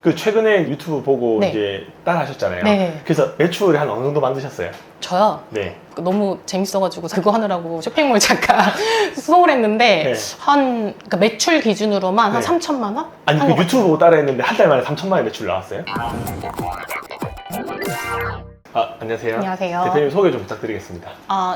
그 최근에 유튜브 보고 네. 이제 따라 하셨잖아요. 네. 그래서 매출 한 어느 정도 만드셨어요? 저요? 네. 너무 재밌어가지고 그거 하느라고 쇼핑몰 잠깐 수속을 했는데 네. 그러니까 매출 기준으로만 한 네. 3천만 원? 아니 한 그 것 유튜브 보고 따라 했는데 한 달 만에 3천만 원 매출 나왔어요? 안녕하세요. 안녕하세요. 대표님 소개 좀 부탁드리겠습니다.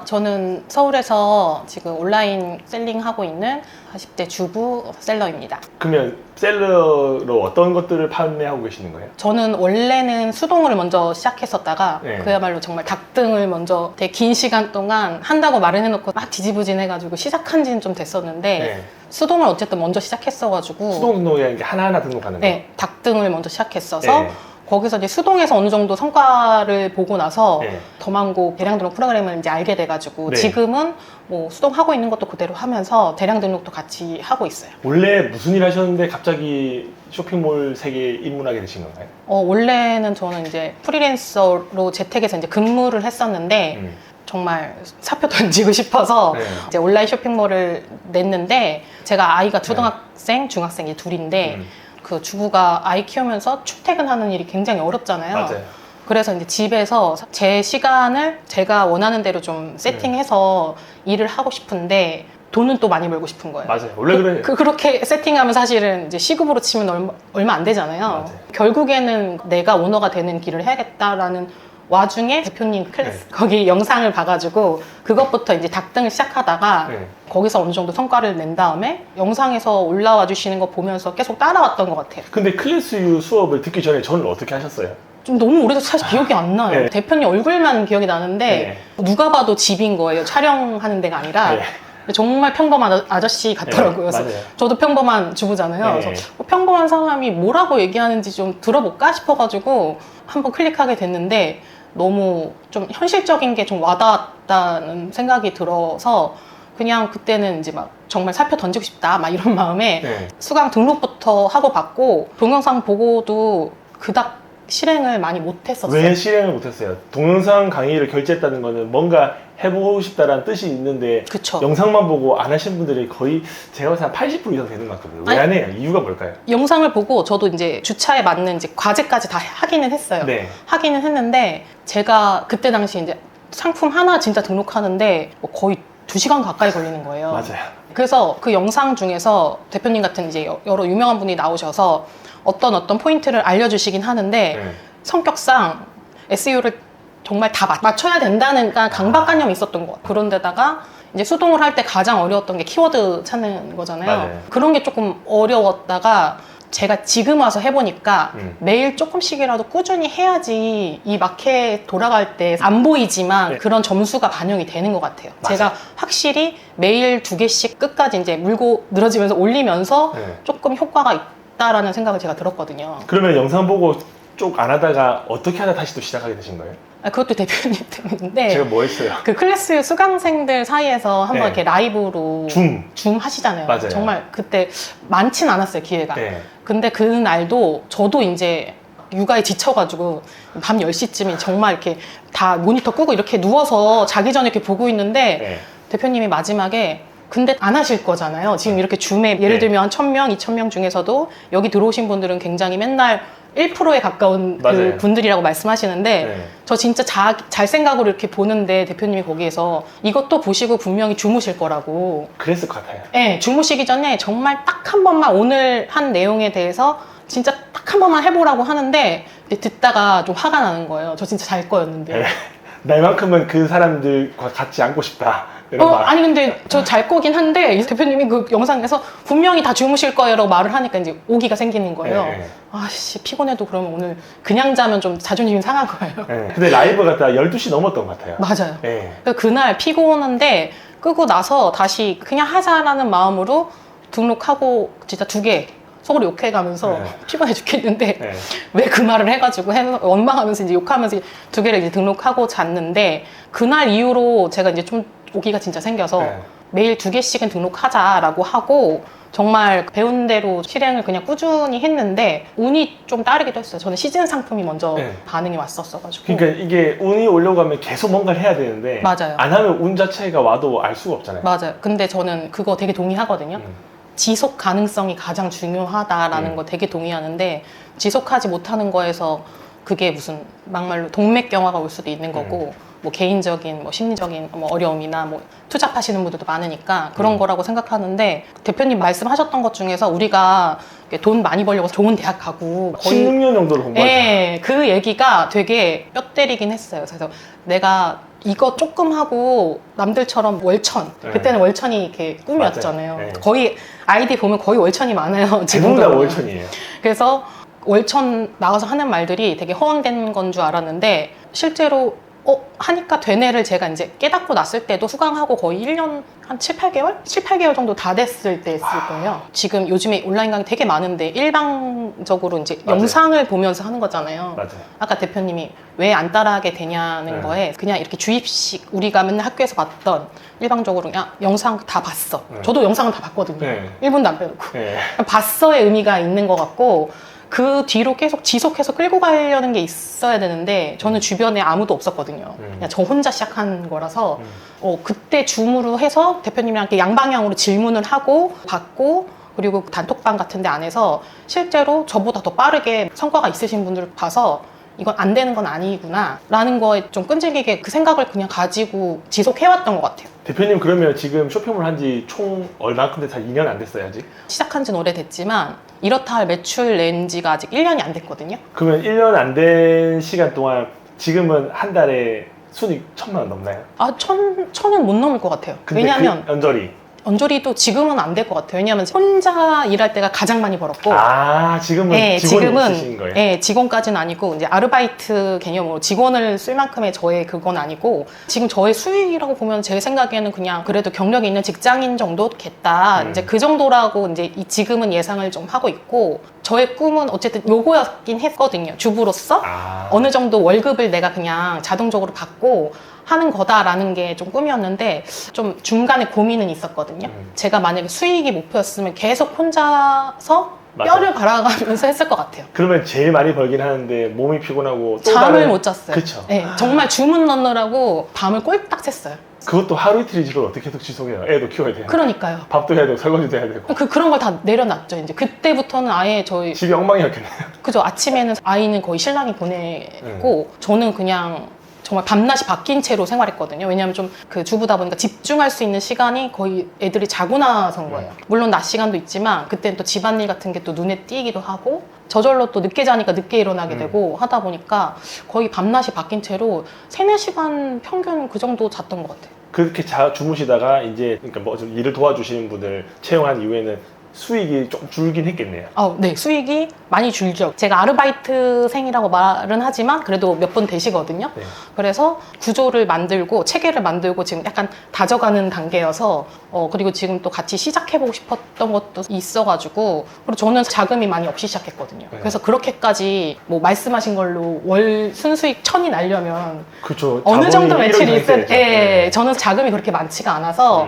저는 서울에서 지금 온라인 셀링하고 있는 40대 주부 셀러입니다. 그러면 셀러로 어떤 것들을 판매하고 계시는 거예요? 저는 원래는 수동을 먼저 시작했었다가 네. 그야말로 정말 닭등을 먼저 되게 긴 시간 동안 한다고 말을 해놓고 막 지지부진해가지고 시작한 지는 좀 됐었는데 네. 수동을 어쨌든 먼저 시작했어가지고 수동 등록이라는 게 하나하나 등록하는 거? 네, 닭등을 먼저 시작했어서 네. 거기서 이제 수동에서 어느 정도 성과를 보고 나서 네. 더망고 대량 등록 프로그램을 이제 알게 돼가지고 네. 지금은 뭐 수동 하고 있는 것도 그대로 하면서 대량 등록도 같이 하고 있어요. 원래 무슨 일 하셨는데 갑자기 쇼핑몰 세계에 입문하게 되신 건가요? 원래는 저는 이제 프리랜서로 재택에서 이제 근무를 했었는데 정말 사표 던지고 싶어서 네. 이제 온라인 쇼핑몰을 냈는데 제가 아이가 초등학생, 중학생이 둘인데 그 주부가 아이 키우면서 출퇴근하는 일이 굉장히 어렵잖아요. 맞아요. 그래서 이제 집에서 제 시간을 제가 원하는 대로 좀 세팅해서 일을 하고 싶은데 돈은 또 많이 벌고 싶은 거예요. 맞아요. 원래 그래요. 그렇게 세팅하면 사실은 이제 시급으로 치면 얼마 안 되잖아요. 맞아요. 결국에는 내가 오너가 되는 길을 해야겠다라는 와중에 대표님 클래스 거기 영상을 봐가지고 그것부터 이제 닭등을 시작하다가 네. 거기서 어느 정도 성과를 낸 다음에 영상에서 올라와 주시는 거 보면서 계속 따라왔던 것 같아요. 근데 클래스 수업을 듣기 전에 저는 어떻게 하셨어요? 좀 너무 오래돼서 사실 기억이 안 나요. 네. 대표님 얼굴만 기억이 나는데 누가 봐도 집인 거예요. 촬영하는 데가 아니라. 네. 정말 평범한 아저씨 같더라고요. 네, 그래서 맞아요. 저도 평범한 주부잖아요. 네. 그래서 평범한 사람이 뭐라고 얘기하는지 좀 들어볼까 싶어가지고 한번 클릭하게 됐는데 너무 좀 현실적인 게 좀 와닿았다는 생각이 들어서 그냥 그때는 이제 막 정말 살펴 던지고 싶다 막 이런 마음에 네. 수강 등록부터 하고 받고 동영상 보고도 그닥 실행을 많이 못했었어요. 왜 실행을 못했어요? 동영상 강의를 결제했다는 거는 뭔가 해보고 싶다라는 뜻이 있는데 그쵸. 영상만 보고 안 하신 분들이 거의 제가 봤을 때 한 80% 이상 되는 것 같거든요. 왜 안 해요? 이유가 뭘까요? 영상을 보고 저도 이제 주차에 맞는 이제 과제까지 다 하기는 했어요. 네. 하기는 했는데 제가 그때 당시 이제 상품 하나 진짜 등록하는데 뭐 거의 2시간 가까이 걸리는 거예요. 맞아요. 그래서 그 영상 중에서 대표님 같은 이제 여러 유명한 분이 나오셔서 어떤 포인트를 알려주시긴 하는데 네. 성격상 SEO를 정말 다 맞춰야 된다는 강박관념이 있었던 것 같아요. 그런데다가 이제 수동을 할 때 가장 어려웠던 게 키워드 찾는 거잖아요. 맞아요. 그런 게 조금 어려웠다가 제가 지금 와서 해보니까 매일 조금씩이라도 꾸준히 해야지 이 마켓 돌아갈 때 안 보이지만 네. 그런 점수가 반영이 되는 것 같아요. 맞아요. 제가 확실히 매일 2개씩 끝까지 이제 물고 늘어지면서 올리면서 네. 조금 효과가 있다라는 생각을 제가 들었거든요. 그러면 영상 보고 쪽 안 하다가 어떻게 하다 다시 또 시작하게 되신 거예요? 그것도 대표님 때문인데 제가 뭐 했어요? 그 클래스 수강생들 사이에서 한번 네. 이렇게 라이브로 줌 하시잖아요. 맞아요. 정말 그때 많진 않았어요, 기회가. 네. 근데 그날도 저도 이제 육아에 지쳐가지고 밤 10시쯤에 정말 이렇게 다 모니터 끄고 이렇게 누워서 자기 전에 이렇게 보고 있는데 네. 대표님이 마지막에 근데 안 하실 거잖아요. 지금 이렇게 줌에 예를 네. 들면 1000명, 2000명 중에서도 여기 들어오신 분들은 굉장히 맨날 1%에 가까운 그 맞아요. 분들이라고 말씀하시는데 네. 저 진짜 잘 생각으로 이렇게 보는데 대표님이 거기에서 이것도 보시고 분명히 주무실 거라고. 그랬을 것 같아요. 네, 주무시기 전에 정말 딱 한 번만 오늘 한 내용에 대해서 진짜 딱 한 번만 해보라고 하는데 듣다가 좀 화가 나는 거예요. 저 진짜 잘 거였는데. 네. 날만큼은 그 사람들과 같이 앉고 싶다. 이런 말. 아니 근데 저 잘 거긴 한데 이 대표님이 그 영상에서 분명히 다 주무실 거예요 라고 말을 하니까 이제 오기가 생기는 거예요. 네. 아씨 피곤해도 그러면 오늘 그냥 자면 좀 자존심이 상한 거예요. 네. 근데 라이브가 다 12시 넘었던 것 같아요. 맞아요. 네. 그래서 그날 피곤한데 끄고 나서 다시 그냥 하자라는 마음으로 등록하고 진짜 2개 속으로 욕해가면서 네. 피곤해 죽겠는데 네. 왜 그 말을 해가지고 원망하면서 이제 욕하면서 2개를 이제 등록하고 잤는데 그날 이후로 제가 이제 좀 오기가 진짜 생겨서 네. 매일 2개씩은 등록하자라고 하고 정말 배운 대로 실행을 그냥 꾸준히 했는데 운이 좀 따르기도 했어요. 저는 시즌 상품이 먼저 네. 반응이 왔었어가지고. 그러니까 이게 운이 오려고 계속 뭔가를 해야 되는데 맞아요. 안 하면 운 자체가 와도 알 수가 없잖아요. 맞아요. 근데 저는 그거 되게 동의하거든요. 지속 가능성이 가장 중요하다라는 거 되게 동의하는데 지속하지 못하는 거에서 그게 무슨 막말로 동맥경화가 올 수도 있는 거고 뭐 개인적인 뭐 심리적인 뭐 어려움이나 뭐 투잡하시는 분들도 많으니까 그런 거라고 생각하는데 대표님 말씀하셨던 것 중에서 우리가 돈 많이 벌려고 좋은 대학 가고 거의 16년 정도를 공부하죠. 예, 그 얘기가 되게 뼈 때리긴 했어요. 그래서 내가 이거 조금 하고 남들처럼 월천 그때는 월천이 이렇게 꿈이었잖아요. 맞아요. 네. 거의 아이디 보면 거의 월천이 많아요. 대부분 다 지금도. 월천이에요. 그래서 월천 나가서 하는 말들이 되게 허황된 건 줄 알았는데 실제로 하니까 되네를 제가 이제 깨닫고 났을 때도 수강하고 거의 1년 한 7, 8개월? 7, 8개월 정도 다 됐을 때였을 거예요. 지금 요즘에 온라인 강의 되게 많은데 일방적으로 이제 맞아요. 영상을 보면서 하는 거잖아요. 맞아요. 아까 대표님이 왜 안 따라하게 되냐는 네. 거에 그냥 이렇게 주입식 우리가 맨날 학교에서 봤던 일방적으로 그냥 영상 다 봤어. 네. 저도 영상은 다 봤거든요. 네. 1분도 안 빼놓고. 네. 봤어의 의미가 있는 것 같고 그 뒤로 계속 지속해서 끌고 가려는 게 있어야 되는데 저는 주변에 아무도 없었거든요. 그냥 저 혼자 시작한 거라서 그때 줌으로 해서 대표님이랑 이렇게 양방향으로 질문을 하고 받고 그리고 단톡방 같은 데 안에서 실제로 저보다 더 빠르게 성과가 있으신 분들을 봐서 이건 안 되는 건 아니구나 라는 거에 좀 끈질기게 그 생각을 그냥 가지고 지속해왔던 것 같아요. 대표님 그러면 지금 쇼핑몰 한 지 총 얼마큼 돼서 2년 안 됐어요 아직? 시작한 지는 오래됐지만 이렇다 할 매출 낸 지가 아직 1년이 안 됐거든요. 그러면 1년 안 된 시간 동안 지금은 한 달에 순익 1,000만 원 넘나요? 천은 못 넘을 것 같아요. 근데 왜냐하면 그 연절이 언저리도 지금은 안 될 것 같아요. 왜냐하면 혼자 일할 때가 가장 많이 벌었고 지금은 직원이 있으신 거예요? 네, 직원까지는 아니고 이제 아르바이트 개념으로 직원을 쓸 만큼의 저의 그건 아니고 지금 저의 수익이라고 보면 제 생각에는 그냥 그래도 경력이 있는 직장인 정도겠다. 이제 그 정도라고 이제 지금은 예상을 좀 하고 있고 저의 꿈은 어쨌든 요거였긴 했거든요. 주부로서 어느 정도 월급을 내가 그냥 자동적으로 받고 하는 거다라는 게 좀 꿈이었는데 좀 중간에 고민은 있었거든요. 제가 만약에 수익이 목표였으면 계속 혼자서 맞아. 뼈를 갈아가면서 했을 것 같아요. 그러면 제일 많이 벌긴 하는데 몸이 피곤하고 또 잠을 못 잤어요. 그쵸. 네, 정말 주문 넣느라고 밤을 꼴딱 샜어요. 그것도 하루 이틀이지로 어떻게 계속 지속해요? 애도 키워야 돼요. 그러니까요. 밥도 해야 되고 설거지도 해야 되고 그런 걸 다 내려놨죠. 이제 그때부터는 아예 저희 집이 엉망이었겠네요. 그죠. 아침에는 아이는 거의 신랑이 보내고 저는 그냥 정말 밤낮이 바뀐 채로 생활했거든요. 왜냐하면 좀 그 주부다 보니까 집중할 수 있는 시간이 거의 애들이 자고 나선 거예요. 물론 낮 시간도 있지만 그때는 또 집안일 같은 게 또 눈에 띄기도 하고 저절로 또 늦게 자니까 늦게 일어나게 되고 하다 보니까 거의 밤낮이 바뀐 채로 3-4시간 평균 그 정도 잤던 것 같아요. 그렇게 주무시다가 이제 그러니까 뭐 좀 일을 도와주시는 분들 채용한 이후에는 수익이 좀 줄긴 했겠네요. 네, 수익이 많이 줄죠. 제가 아르바이트생이라고 말은 하지만 그래도 몇 분 되시거든요. 네. 그래서 구조를 만들고 체계를 만들고 지금 약간 다져가는 단계여서 그리고 지금 또 같이 시작해보고 싶었던 것도 있어가지고 그리고 저는 자금이 많이 없이 시작했거든요. 네. 그래서 그렇게까지 뭐 말씀하신 걸로 월 순수익 1,000이 날려면 그렇죠. 어느 정도 매출이 있어야 있어야죠. 네. 저는 자금이 그렇게 많지가 않아서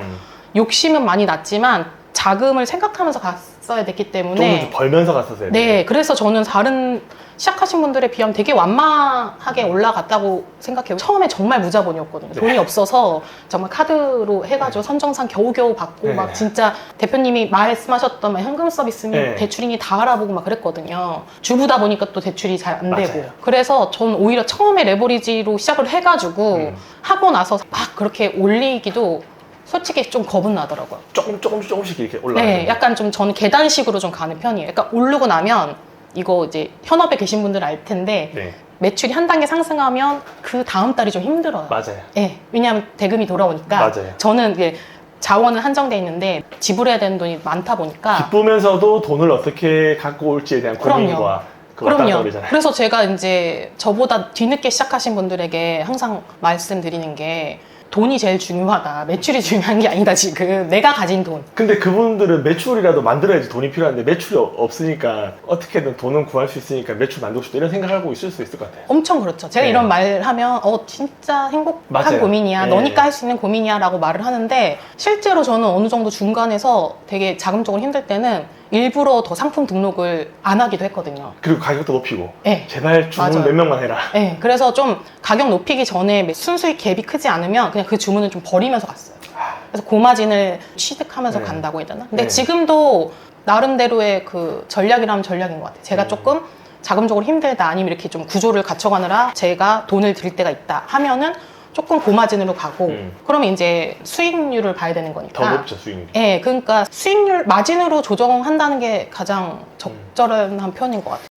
욕심은 많이 났지만 자금을 생각하면서 갔어야 됐기 때문에 좀 벌면서 갔었어요. 네, 그래서 저는 다른 시작하신 분들에 비하면 되게 완만하게 올라갔다고 생각해요. 처음에 정말 무자본이었거든요. 네. 돈이 없어서 정말 카드로 해가지고 선정상 겨우겨우 받고 네. 막 진짜 대표님이 말씀하셨던 막 현금 서비스니 네. 대출이니 다 알아보고 막 그랬거든요. 주부다 보니까 또 대출이 잘 안 되고. 맞아요. 그래서 저는 오히려 처음에 레버리지로 시작을 해가지고 하고 나서 막 그렇게 올리기도 솔직히 좀 겁은 나더라고요. 조금씩 이렇게 올라가요. 네, 약간 좀 저는 계단식으로 좀 가는 편이에요. 그러니까 오르고 나면 이거 이제 현업에 계신 분들 알 텐데 네. 매출이 한 단계 상승하면 그 다음 달이 좀 힘들어요. 맞아요. 네, 왜냐하면 대금이 돌아오니까 맞아은 저는 이게 자원은 한정돼 있는데 지불해야 되는 돈이 많다 보니까 기쁘면서도 돈을 어떻게 갖고 올지에 대한 고민과 그 왔다 갔다 그러잖아요. 그래서 제가 이제 저보다 뒤늦게 시작하신 분들에게 항상 말씀드리는 게 돈이 제일 중요하다. 매출이 중요한 게 아니다, 지금. 내가 가진 돈. 근데 그분들은 매출이라도 만들어야지 돈이 필요한데 매출이 없으니까 어떻게든 돈은 구할 수 있으니까 매출 만들고 싶다 이런 생각을 하고 있을 수 있을 것 같아요. 엄청 그렇죠. 제가 네. 이런 말 하면 진짜 행복한 맞아요. 고민이야. 네. 너니까 할 수 있는 고민이야 라고 말을 하는데 실제로 저는 어느 정도 중간에서 되게 자금적으로 힘들 때는 일부러 더 상품 등록을 안 하기도 했거든요. 그리고 가격도 높이고 네. 제발 주문 맞아요. 몇 명만 해라. 네, 그래서 좀 가격 높이기 전에 순수익 갭이 크지 않으면 그냥 그 주문을 좀 버리면서 갔어요. 그래서 고마진을 취득하면서 네. 간다고 해야 되나? 근데 네. 지금도 나름대로의 그 전략이라면 전략인 것 같아요. 제가 조금 자금적으로 힘들다 아니면 이렇게 좀 구조를 갖춰가느라 제가 돈을 들 때가 있다 하면은 조금 고마진으로 가고 그러면 이제 수익률을 봐야 되는 거니까 더 높죠, 수익률이. 네, 그러니까 수익률 마진으로 조정한다는 게 가장 적절한 편인 것 같아요.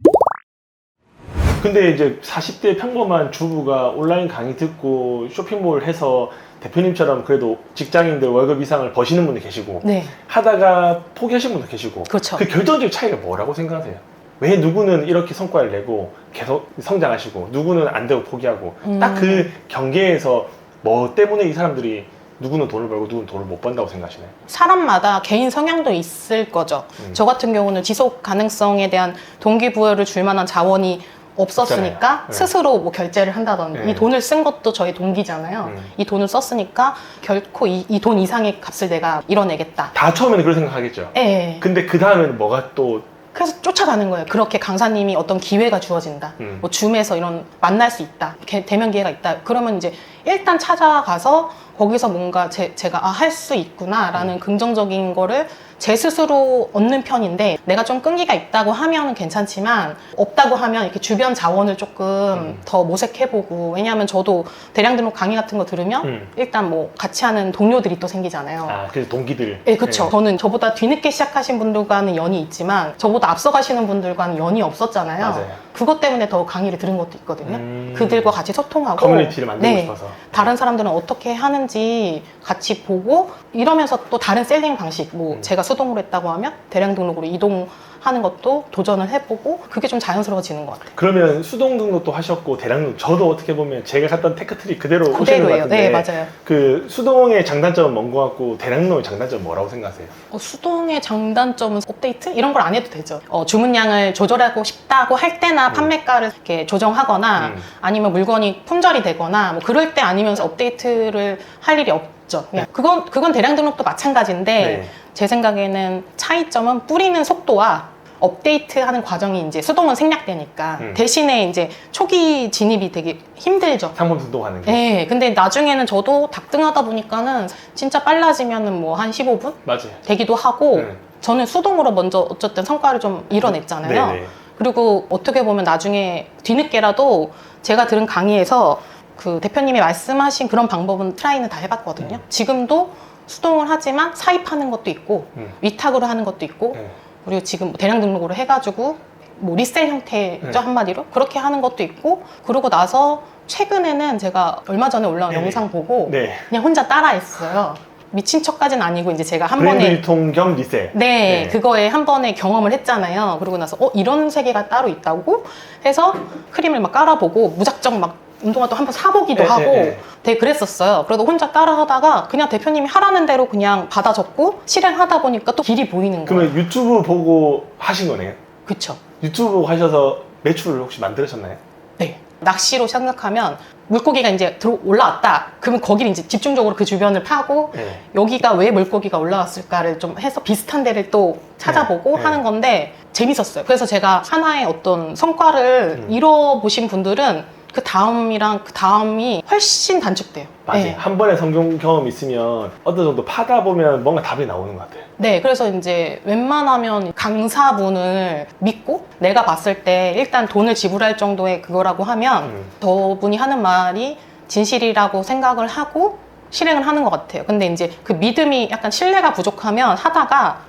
근데 이제 40대 평범한 주부가 온라인 강의 듣고 쇼핑몰 해서 대표님처럼 그래도 직장인들 월급 이상을 버시는 분도 계시고 네, 하다가 포기하신 분도 계시고 그렇죠. 그 결정적 차이가 뭐라고 생각하세요? 왜 누구는 이렇게 성과를 내고 계속 성장하시고 누구는 안 되고 포기하고 딱 그 경계에서 뭐 때문에 이 사람들이 누구는 돈을 벌고 누구는 돈을 못 번다고 생각하시나요? 사람마다 개인 성향도 있을 거죠. 저 같은 경우는 지속 가능성에 대한 동기부여를 줄 만한 자원이 없었으니까 없잖아요. 네. 스스로 뭐 결제를 한다든지 네. 이 돈을 쓴 것도 저의 동기잖아요. 이 돈을 썼으니까 결코 이 돈 이상의 값을 내가 이뤄내겠다. 다 처음에는 그런 생각하겠죠. 예. 근데 그 다음에는 뭐가 또 그래서 쫓아가는 거예요. 그렇게 강사님이 어떤 기회가 주어진다. 뭐 줌에서 이런 만날 수 있다. 대면 기회가 있다. 그러면 이제 일단 찾아가서 거기서 뭔가 제가 할 수 있구나라는 긍정적인 거를 제 스스로 얻는 편인데 내가 좀 끈기가 있다고 하면 괜찮지만 없다고 하면 이렇게 주변 자원을 조금 더 모색해보고 왜냐하면 저도 대량 등록 강의 같은 거 들으면 일단 뭐 같이 하는 동료들이 또 생기잖아요. 아, 그래서 동기들. 네, 그렇죠. 저는 저보다 뒤늦게 시작하신 분들과는 연이 있지만 저보다 앞서가시는 분들과는 연이 없었잖아요. 맞아요. 그것 때문에 더 강의를 들은 것도 있거든요. 그들과 같이 소통하고 커뮤니티를 만들고 싶어서. 다른 사람들은 어떻게 하는지 같이 보고 이러면서 또 다른 셀링 방식 뭐 제가 수동으로 했다고 하면 대량 등록으로 이동하는 것도 도전을 해보고 그게 좀 자연스러워지는 것 같아요. 그러면 수동 등록도 하셨고 대량 등록 저도 어떻게 보면 제가 갔던 테크트리 그대로 오시는 것 그대로예요. 같은데 네, 맞아요. 그 수동의 장단점은 뭔 것 같고 대량 등록의 장단점은 뭐라고 생각하세요? 수동의 장단점은 업데이트? 이런 걸 안 해도 되죠. 주문량을 조절하고 싶다고 할 때나 판매가를 이렇게 조정하거나 아니면 물건이 품절이 되거나 뭐 그럴 때 아니면 업데이트를 할 일이 없죠. 그건 대량 등록도 마찬가지인데 네. 제 생각에는 차이점은 뿌리는 속도와 업데이트하는 과정이 이제 수동은 생략되니까 대신에 이제 초기 진입이 되게 힘들죠. 상품 등록하는 게. 네, 근데 나중에는 저도 dak등하다 보니까는 진짜 빨라지면은 뭐 한 15분 맞아요. 되기도 하고 저는 수동으로 먼저 어쨌든 성과를 좀 이뤄냈잖아요. 네네. 그리고 어떻게 보면 나중에 뒤늦게라도 제가 들은 강의에서 그 대표님이 말씀하신 그런 방법은 트라이는 다 해봤거든요. 지금도 수동을 하지만 사입하는 것도 있고 위탁으로 하는 것도 있고 그리고 지금 대량 등록으로 해가지고 뭐 리셀 형태죠 한마디로 그렇게 하는 것도 있고 그러고 나서 최근에는 제가 얼마 전에 올라온 네네. 영상 보고 네. 그냥 혼자 따라했어요. 미친 척까지는 아니고 이제 제가 한 브랜드 번에 유통 겸 리셀. 네, 그거에 한 번에 경험을 했잖아요. 그러고 나서 이런 세계가 따로 있다고 해서 크림을 막 깔아보고 무작정 막 운동화 또 한 번 사보기도 하고 되게 그랬었어요. 그래도 혼자 따라하다가 그냥 대표님이 하라는 대로 그냥 받아 적고 실행하다 보니까 또 길이 보이는 거예요. 그러면 유튜브 보고 하신 거네요? 그쵸. 유튜브 보고 하셔서 매출을 혹시 만들으셨나요? 네. 낚시로 생각하면 물고기가 이제 올라왔다. 그러면 거기를 이제 집중적으로 그 주변을 파고 여기가 왜 물고기가 올라왔을까를 좀 해서 비슷한 데를 또 찾아보고 하는 건데 재밌었어요. 그래서 제가 하나의 어떤 성과를 이뤄보신 분들은 그 다음이랑 그 다음이 훨씬 단축돼요. 맞아요. 네. 한 번의 성공 경험이 있으면 어느 정도 파다 보면 뭔가 답이 나오는 것 같아요. 네, 그래서 이제 웬만하면 강사분을 믿고 내가 봤을 때 일단 돈을 지불할 정도의 그거라고 하면 저분이 하는 말이 진실이라고 생각을 하고 실행을 하는 것 같아요. 근데 이제 그 믿음이 약간 신뢰가 부족하면 하다가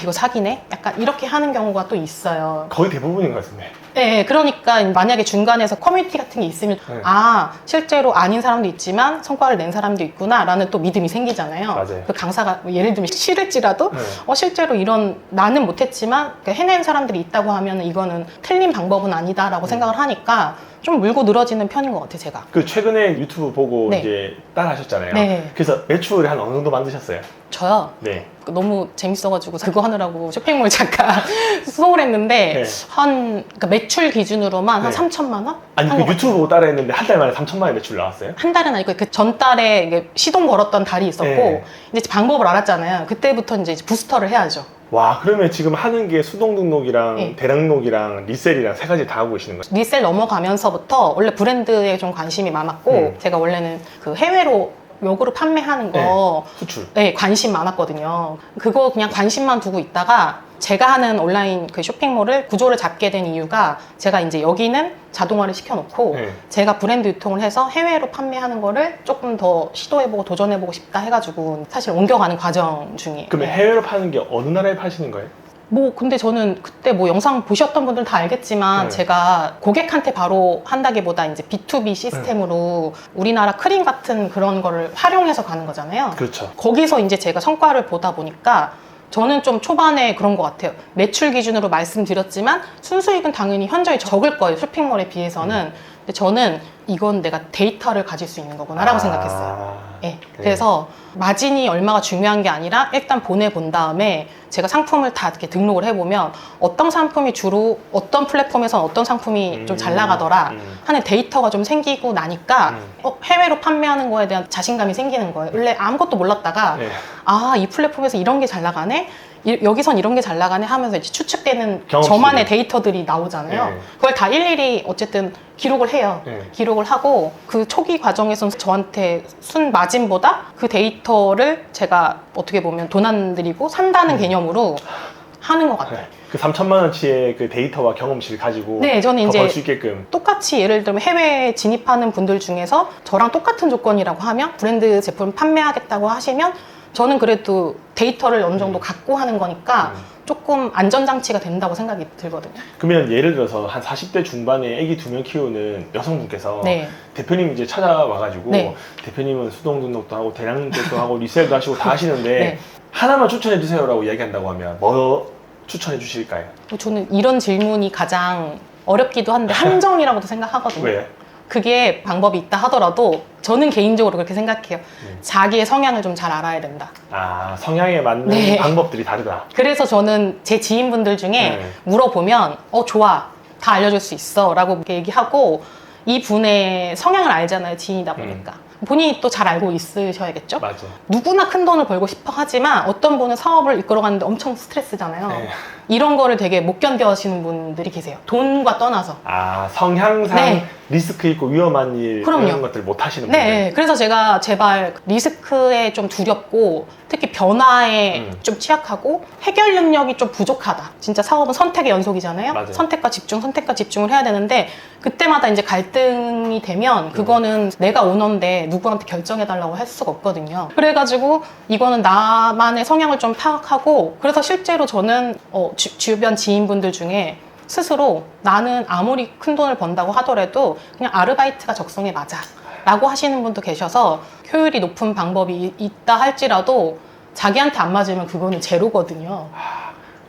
이거 사기네? 약간 이렇게 하는 경우가 또 있어요. 거의 대부분인 것 같습니다. 네, 그러니까 만약에 중간에서 커뮤니티 같은 게 있으면 실제로 아닌 사람도 있지만 성과를 낸 사람도 있구나 라는 또 믿음이 생기잖아요. 맞아요. 그 강사가 뭐 예를 들면 싫을지라도 실제로 이런 나는 못했지만 해낸 사람들이 있다고 하면 이거는 틀린 방법은 아니다라고 생각을 하니까 좀 물고 늘어지는 편인 것 같아요, 제가. 그 최근에 유튜브 보고 네. 이제 따라 하셨잖아요. 네. 그래서 매출 한 어느 정도 만드셨어요? 저요? 네. 너무 재밌어가지고 그거 하느라고 쇼핑몰 잠깐 수속을 했는데 그러니까 매출 기준으로만 한 3천만 원? 아니 그 유튜브 보고 따라 했는데 한 달 만에 3천만 원 매출 나왔어요? 한 달은 아니고 그 전달에 이게 시동 걸었던 달이 있었고 이제 방법을 알았잖아요. 그때부터 이제 부스터를 해야죠. 와, 그러면 지금 하는 게 수동 등록이랑 대량 등록이랑 리셀이랑 세 가지 다 하고 계시는 거예요? 리셀 넘어가면서부터 원래 브랜드에 좀 관심이 많았고 제가 원래는 그 해외로 역으로 판매하는 거 수출. 네, 관심 많았거든요. 그거 그냥 관심만 두고 있다가 제가 하는 온라인 그 쇼핑몰을 구조를 잡게 된 이유가 제가 이제 여기는 자동화를 시켜놓고 네. 제가 브랜드 유통을 해서 해외로 판매하는 거를 조금 더 시도해보고 도전해보고 싶다 해가지고 사실 옮겨가는 과정 중이에요. 그러면 해외로 파는 게 어느 나라에 파시는 거예요? 뭐 근데 저는 그때 뭐 영상 보셨던 분들 다 알겠지만 네. 제가 고객한테 바로 한다기보다 이제 B2B 시스템으로 우리나라 크림 같은 그런 거를 활용해서 가는 거잖아요. 그렇죠. 거기서 이제 제가 성과를 보다 보니까 저는 좀 초반에 그런 것 같아요. 매출 기준으로 말씀드렸지만 순수익은 당연히 현저히 적을 거예요. 쇼핑몰에 비해서는. 근데 저는 이건 내가 데이터를 가질 수 있는 거구나라고 생각했어요. 네. 그래서 마진이 얼마가 중요한 게 아니라 일단 보내본 다음에 제가 상품을 다 이렇게 등록을 해보면 어떤 상품이 주로 어떤 플랫폼에서 어떤 상품이 좀 잘 나가더라 하는 데이터가 좀 생기고 나니까 해외로 판매하는 거에 대한 자신감이 생기는 거예요. 원래 아무것도 몰랐다가 네. 아, 이 플랫폼에서 이런 게 잘 나가네? 여기선 이런 게 잘 나가네 하면서 이제 추측되는 경험치들이. 저만의 데이터들이 나오잖아요. 네. 그걸 다 일일이 어쨌든 기록을 해요. 네. 기록을 하고 그 초기 과정에서는 저한테 순 마진보다 그 데이터를 제가 어떻게 보면 돈 안 들이고 산다는 개념으로 하는 것 같아요. 그 3천만 원치의 그 데이터와 경험치를 가지고 네, 저는 이제 벌 수 있게끔. 똑같이 예를 들면 해외에 진입하는 분들 중에서 저랑 똑같은 조건이라고 하면 브랜드 제품 판매하겠다고 하시면 저는 그래도 데이터를 어느 정도 갖고 하는 거니까 조금 안전장치가 된다고 생각이 들거든요. 그러면 예를 들어서 한 40대 중반에 아기 2명 키우는 여성분께서 네. 대표님 이제 찾아와가지고 네. 대표님은 수동 등록도 하고 대량 등록도 하고 리셀도 하시고 다 하시는데 네. 하나만 추천해 주세요라고 이야기한다고 하면 뭐 추천해 주실까요? 저는 이런 질문이 가장 어렵기도 한데 함정이라고도 생각하거든요. 왜요? 그게 방법이 있다 하더라도 저는 개인적으로 그렇게 생각해요. 자기의 성향을 좀 잘 알아야 된다. 아, 성향에 맞는 네. 방법들이 다르다. 그래서 저는 제 지인분들 중에 네. 물어보면 좋아, 다 알려줄 수 있어 라고 이렇게 얘기하고 이 분의 성향을 알잖아요. 지인이다 보니까. 본인이 또 잘 알고 있으셔야겠죠? 맞아. 누구나 큰 돈을 벌고 싶어 하지만 어떤 분은 사업을 이끌어가는데 엄청 스트레스잖아요. 네. 이런 거를 되게 못 견뎌 하시는 분들이 계세요. 돈과 떠나서. 아, 성향상 네. 리스크 있고 위험한 일 그럼요. 이런 것들 못 하시는 분들. 네, 그래서 제가 제발 리스크에 좀 두렵고 특히 변화에 좀 취약하고 해결 능력이 좀 부족하다. 진짜 사업은 선택의 연속이잖아요. 맞아요. 선택과 집중을 해야 되는데 그때마다 이제 갈등이 되면 그거는 내가 오너인데 누구한테 결정해달라고 할 수가 없거든요. 그래가지고 이거는 나만의 성향을 좀 파악하고 그래서 실제로 저는 주변 지인분들 중에 스스로 나는 아무리 큰 돈을 번다고 하더라도 그냥 아르바이트가 적성에 맞아 라고 하시는 분도 계셔서 효율이 높은 방법이 있다 할지라도 자기한테 안 맞으면 그거는 제로거든요.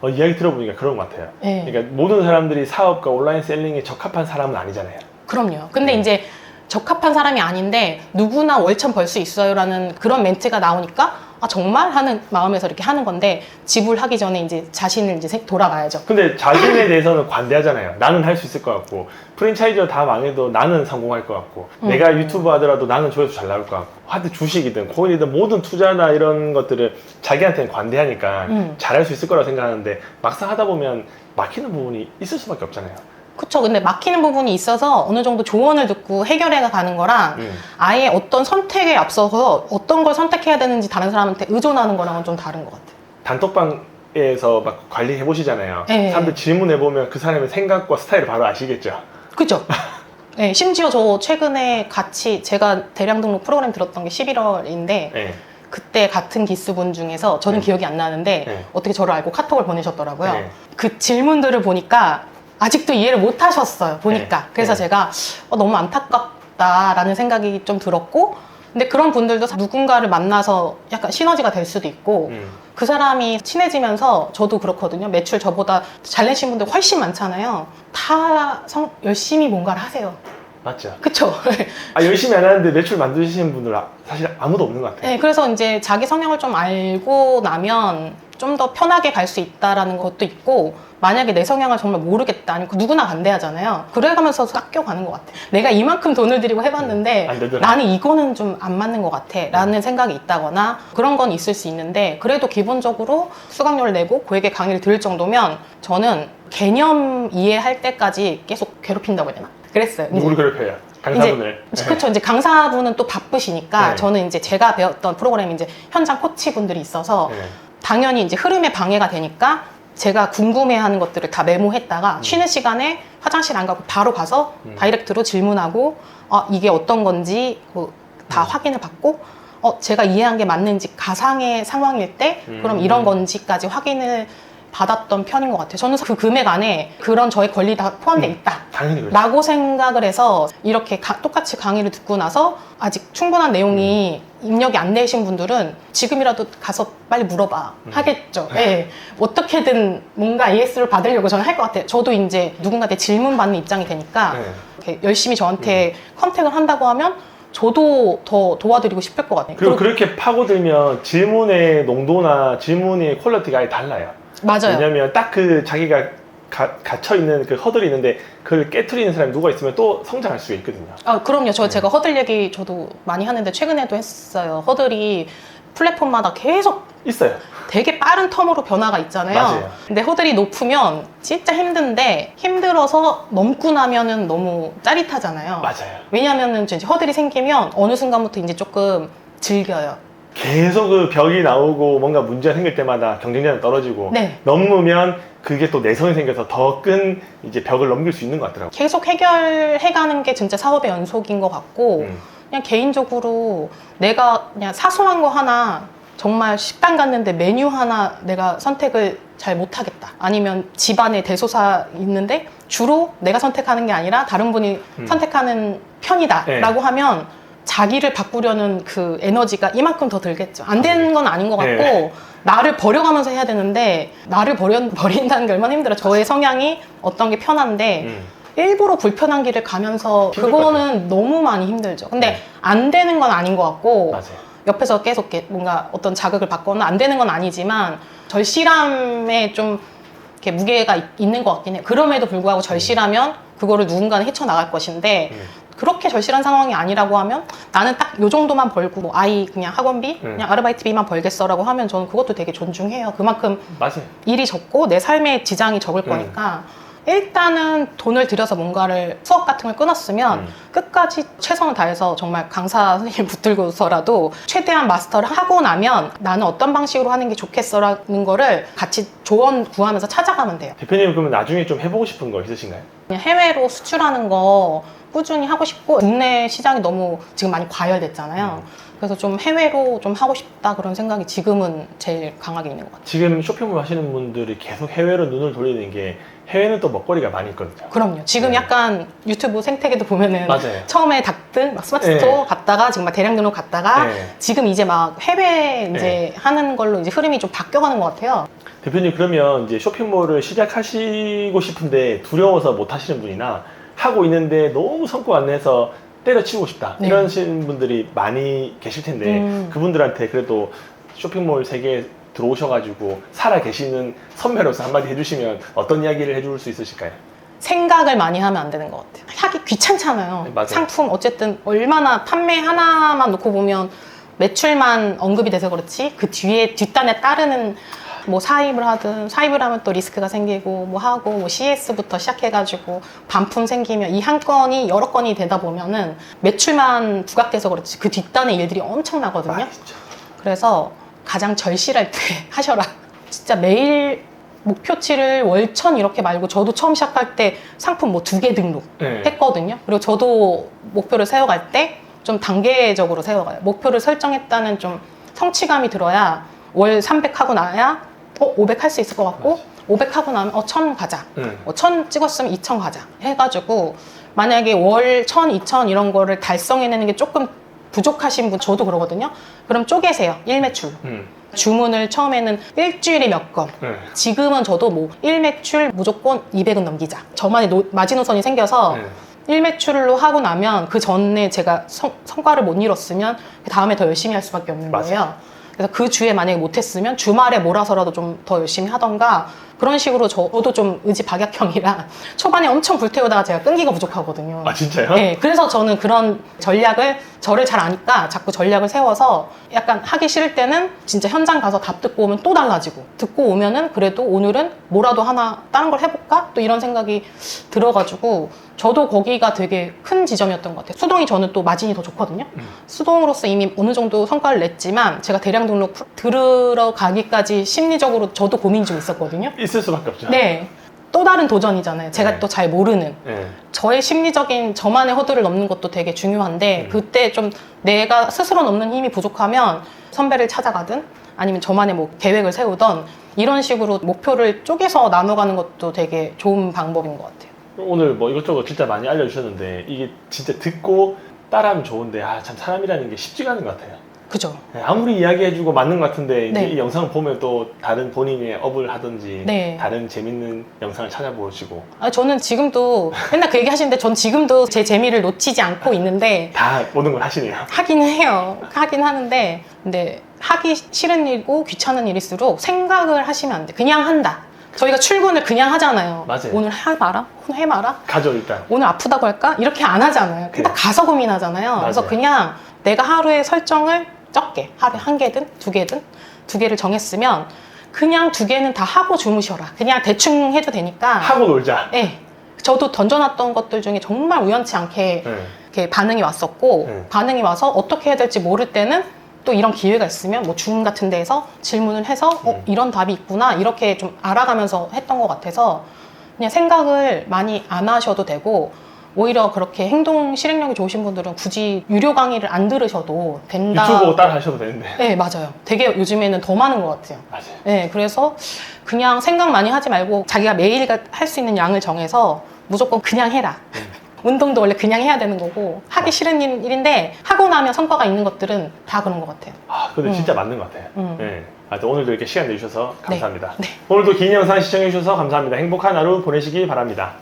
이야기 들어보니까 그런 것 같아요. 네. 그러니까 모든 사람들이 사업과 온라인 셀링에 적합한 사람은 아니잖아요. 그럼요. 근데 이제 적합한 사람이 아닌데 누구나 월천 벌 수 있어요 라는 그런 멘트가 나오니까 아 정말? 하는 마음에서 이렇게 하는 건데 지불하기 전에 이제 자신을 이제 돌아봐야죠. 근데 자신에 대해서는 관대하잖아요. 나는 할 수 있을 것 같고 프랜차이즈가 다 망해도 나는 성공할 것 같고 내가 유튜브 하더라도 나는 조회수 잘 나올 것 같고 하여튼 주식이든 코인이든 모든 투자나 이런 것들을 자기한테는 관대하니까 잘할 수 있을 거라고 생각하는데 막상 하다 보면 막히는 부분이 있을 수밖에 없잖아요. 그쵸. 근데 막히는 부분이 있어서 어느 정도 조언을 듣고 해결해 가는 거랑 아예 어떤 선택에 앞서서 어떤 걸 선택해야 되는지 다른 사람한테 의존하는 거랑은 좀 다른 것 같아요. 단톡방에서 막 관리해 보시잖아요. 네. 사람들 질문해 보면 그 사람의 생각과 스타일을 바로 아시겠죠. 그죠? 네, 심지어 저 최근에 같이 제가 대량 등록 프로그램 들었던 게 11월인데 네. 그때 같은 기수분 중에서 저는 기억이 안 나는데 네. 어떻게 저를 알고 카톡을 보내셨더라고요. 네. 그 질문들을 보니까 아직도 이해를 못 하셨어요. 보니까. 네. 그래서 네. 제가 너무 안타깝다라는 생각이 좀 들었고 근데 그런 분들도 누군가를 만나서 약간 시너지가 될 수도 있고 그 사람이 친해지면서 저도 그렇거든요. 매출 저보다 잘 내신 분들 훨씬 많잖아요. 다 열심히 뭔가를 하세요. 맞죠? 그쵸? 열심히 안 하는데 매출 만드시는 분들 사실 아무도 없는 것 같아요. 네, 그래서 이제 자기 성향을 좀 알고 나면 좀 더 편하게 갈 수 있다라는 것도 있고 만약에 내 성향을 정말 모르겠다 아니면 누구나 반대하잖아요. 그래가면서 깎여가는 것 같아. 내가 이만큼 돈을 들이고 해봤는데 안 되더라. 나는 이거는 좀 안 맞는 것 같아 라는 생각이 있다거나 그런 건 있을 수 있는데 그래도 기본적으로 수강료를 내고 고액의 강의를 들을 정도면 저는 개념 이해할 때까지 계속 괴롭힌다고 해야 되나? 그랬어요. 누구를 괴롭혀요? 강사분을. 그렇죠. 이제 강사분은 또 바쁘시니까 네. 저는 이제 제가 배웠던 프로그램이 이제 현장 코치분들이 있어서 네. 당연히 이제 흐름에 방해가 되니까 제가 궁금해하는 것들을 다 메모했다가 쉬는 시간에 화장실 안 가고 바로 가서 다이렉트로 질문하고 이게 어떤 건지 다 확인을 받고 제가 이해한 게 맞는지 가상의 상황일 때 그럼 이런 건지까지 확인을 받았던 편인 것 같아요. 저는 그 금액 안에 그런 저의 권리 다 포함되어 있다. 당연히 그렇죠. 라고 생각을 해서 이렇게 똑같이 강의를 듣고 나서 아직 충분한 내용이 입력이 안 되신 분들은 지금이라도 가서 빨리 물어봐 하겠죠. 네. 어떻게든 뭔가 AS를 받으려고 저는 할 것 같아요. 저도 이제 누군가한테 질문 받는 입장이 되니까 네. 이렇게 열심히 저한테 컨택을 한다고 하면 저도 더 도와드리고 싶을 것 같아요. 그리고 그렇게 파고들면 질문의 농도나 질문의 퀄리티가 아예 달라요. 맞아요. 왜냐면 딱 그 자기가 갇혀있는 그 허들이 있는데 그걸 깨트리는 사람이 누가 있으면 또 성장할 수가 있거든요. 그럼요. 제가 허들 얘기 저도 많이 하는데 최근에도 했어요. 허들이 플랫폼마다 계속 있어요. 되게 빠른 텀으로 변화가 있잖아요. 맞아요. 근데 허들이 높으면 진짜 힘든데 힘들어서 넘고 나면은 너무 짜릿하잖아요. 맞아요. 왜냐면은 이제 허들이 생기면 어느 순간부터 이제 조금 즐겨요. 계속 그 벽이 나오고 뭔가 문제가 생길 때마다 경쟁력이 떨어지고 네. 넘으면 그게 또 내성이 생겨서 더 큰 이제 벽을 넘길 수 있는 것 같더라고요. 계속 해결해가는 게 진짜 사업의 연속인 것 같고 그냥 개인적으로 내가 그냥 사소한 거 하나 정말 식당 갔는데 메뉴 하나 내가 선택을 잘 못하겠다. 아니면 집안에 대소사 있는데 주로 내가 선택하는 게 아니라 다른 분이 선택하는 편이다 네. 라고 하면 자기를 바꾸려는 그 에너지가 이만큼 더 들겠죠. 안 되는 건 아닌 것 같고 네. 나를 버려가면서 해야 되는데 나를 버린다는 게 얼마나 힘들어. 저의 성향이 어떤 게 편한데 일부러 불편한 길을 가면서 힘들 것 그거는 너무 많이 힘들죠. 근데 네. 안 되는 건 아닌 것 같고 맞아요. 옆에서 계속 이렇게 뭔가 어떤 자극을 받거나 안 되는 건 아니지만 절실함에 좀 이렇게 무게가 있는 것 같긴 해요. 그럼에도 불구하고 절실하면 그거를 누군가는 헤쳐나갈 것인데 그렇게 절실한 상황이 아니라고 하면 나는 딱 요 정도만 벌고 뭐 아이 그냥 학원비, 그냥 아르바이트비만 벌겠어라고 하면 저는 그것도 되게 존중해요. 그만큼 맞아요. 일이 적고 내 삶에 지장이 적을 거니까 일단은 돈을 들여서 뭔가를 수업 같은 걸 끊었으면 끝까지 최선을 다해서 정말 강사 선생님 붙들고서라도 최대한 마스터를 하고 나면 나는 어떤 방식으로 하는 게 좋겠어라는 거를 같이 조언 구하면서 찾아가면 돼요. 대표님 그러면 나중에 좀 해보고 싶은 거 있으신가요? 그냥 해외로 수출하는 거 꾸준히 하고 싶고 국내 시장이 너무 지금 많이 과열됐잖아요. 그래서 좀 해외로 좀 하고 싶다 그런 생각이 지금은 제일 강하게 있는 것 같아요. 지금 쇼핑몰 하시는 분들이 계속 해외로 눈을 돌리는 게 해외는 또 먹거리가 많이 있거든요. 그럼요. 지금 네. 약간 유튜브 생태계도 보면은 맞아요. 처음에 닭들 막 스마트 스토어 네. 갔다가 지금 막 대량 등록 갔다가 네. 지금 이제 막 해외 이제 네. 하는 걸로 이제 흐름이 좀 바뀌어가는 것 같아요. 대표님 그러면 이제 쇼핑몰을 시작하시고 싶은데 두려워서 못 하시는 분이나 하고 있는데 너무 성과 안 내서 때려치우고 싶다 네. 이러신 분들이 많이 계실 텐데 그분들한테 그래도 쇼핑몰 세계에 들어오셔가지고 살아 계시는 선배로서 한마디 해주시면 어떤 이야기를 해줄 수 있으실까요? 생각을 많이 하면 안 되는 것 같아요. 하기 귀찮잖아요. 네, 맞아요. 상품 어쨌든 얼마나 판매 하나만 놓고 보면 매출만 언급이 돼서 그렇지 그 뒤에 뒷단에 따르는 뭐 사입을 하든 사입을 하면 또 리스크가 생기고 뭐 하고 뭐 CS부터 시작해가지고 반품 생기면 이 한 건이 여러 건이 되다 보면은 매출만 부각돼서 그렇지 그 뒷단의 일들이 엄청나거든요. 진짜. 그래서 가장 절실할 때 하셔라. 진짜 매일 목표치를 월천 이렇게 말고 저도 처음 시작할 때 상품 뭐 2개 등록 네. 했거든요. 그리고 저도 목표를 세워갈 때 좀 단계적으로 세워가요. 목표를 설정했다는 좀 성취감이 들어야 월 300 하고 나야 500 할 수 있을 것 같고 500 하고 나면 1000 가자. 1000 찍었으면 2000 가자. 해가지고 만약에 월 1000, 2000 이런 거를 달성해내는 게 조금 부족하신 분 저도 그러거든요. 그럼 쪼개세요. 1매출. 주문을 처음에는 일주일에 몇 건. 지금은 저도 뭐 1매출 무조건 200은 넘기자. 저만의 마지노선이 생겨서 1매출로 하고 나면 그 전에 제가 성과를 못 이뤘으면 그 다음에 더 열심히 할 수밖에 없는 거예요. 그래서 그 주에 만약에 못했으면 주말에 몰아서라도 좀 더 열심히 하던가 그런 식으로 저도 좀 의지박약형이라 초반에 엄청 불태우다가 제가 끈기가 부족하거든요. 아 진짜요? 네, 그래서 저는 그런 전략을, 저를 잘 아니까 자꾸 전략을 세워서 약간 하기 싫을 때는 진짜 현장 가서 답 듣고 오면 또 달라지고, 듣고 오면은 그래도 오늘은 뭐라도 하나 다른 걸 해볼까? 또 이런 생각이 들어가지고 저도 거기가 되게 큰 지점이었던 것 같아요. 수동이 저는 또 마진이 더 좋거든요. 수동으로서 이미 어느 정도 성과를 냈지만 제가 대량 등록 들어가기까지 심리적으로 저도 고민이 좀 있었거든요. 있을 수밖에 없죠. 네. 또 다른 도전이잖아요. 제가 네. 또 잘 모르는. 네. 저의 심리적인 저만의 허들을 넘는 것도 되게 중요한데 그때 좀 내가 스스로 넘는 힘이 부족하면 선배를 찾아가든 아니면 저만의 뭐 계획을 세우던 이런 식으로 목표를 쪼개서 나눠가는 것도 되게 좋은 방법인 것 같아요. 오늘 뭐 이것저것 진짜 많이 알려주셨는데 이게 진짜 듣고 따라하면 좋은데 참 사람이라는 게 쉽지가 않은 것 같아요. 그죠? 네, 아무리 이야기해주고 맞는 것 같은데 이제 네. 이 영상을 보면 또 다른 본인의 업을 하든지 네. 다른 재밌는 영상을 찾아보시고 저는 지금도 맨날 그 얘기 하시는데 전 지금도 제 재미를 놓치지 않고 있는데 다 모든 걸 하시네요. 하긴 해요. 하긴 하는데 근데 하기 싫은 일이고 귀찮은 일일수록 생각을 하시면 안 돼. 그냥 한다. 저희가 출근을 그냥 하잖아요. 맞아요. 오늘 해봐라. 오늘 해봐라. 가죠 일단. 오늘 아프다고 할까? 이렇게 안 하잖아요. 그냥 네. 가서 고민하잖아요. 그래서 맞아요. 그냥 내가 하루에 설정을 적게, 하루에 한 개든 두 개든 두 개를 정했으면 그냥 두 개는 다 하고 주무셔라. 그냥 대충 해도 되니까. 하고 놀자. 네. 저도 던져놨던 것들 중에 정말 우연치 않게 네. 이렇게 반응이 왔었고 네. 반응이 와서 어떻게 해야 될지 모를 때는 또 이런 기회가 있으면 뭐 줌 같은 데에서 질문을 해서 이런 답이 있구나 이렇게 좀 알아가면서 했던 것 같아서 그냥 생각을 많이 안 하셔도 되고 오히려 그렇게 행동 실행력이 좋으신 분들은 굳이 유료 강의를 안 들으셔도 된다. 유튜브 보고 따라 하셔도 되는데. 네, 맞아요. 되게 요즘에는 더 많은 것 같아요. 맞아요. 네, 그래서 그냥 생각 많이 하지 말고 자기가 매일 할 수 있는 양을 정해서 무조건 그냥 해라. 운동도 원래 그냥 해야 되는 거고 하기 싫은 일인데 하고 나면 성과가 있는 것들은 다 그런 것 같아요. 근데 진짜 맞는 것 같아요. 음. 네. 하여튼 오늘도 이렇게 시간 내주셔서 감사합니다. 네. 오늘도 긴 영상 시청해주셔서 감사합니다. 행복한 하루 보내시기 바랍니다.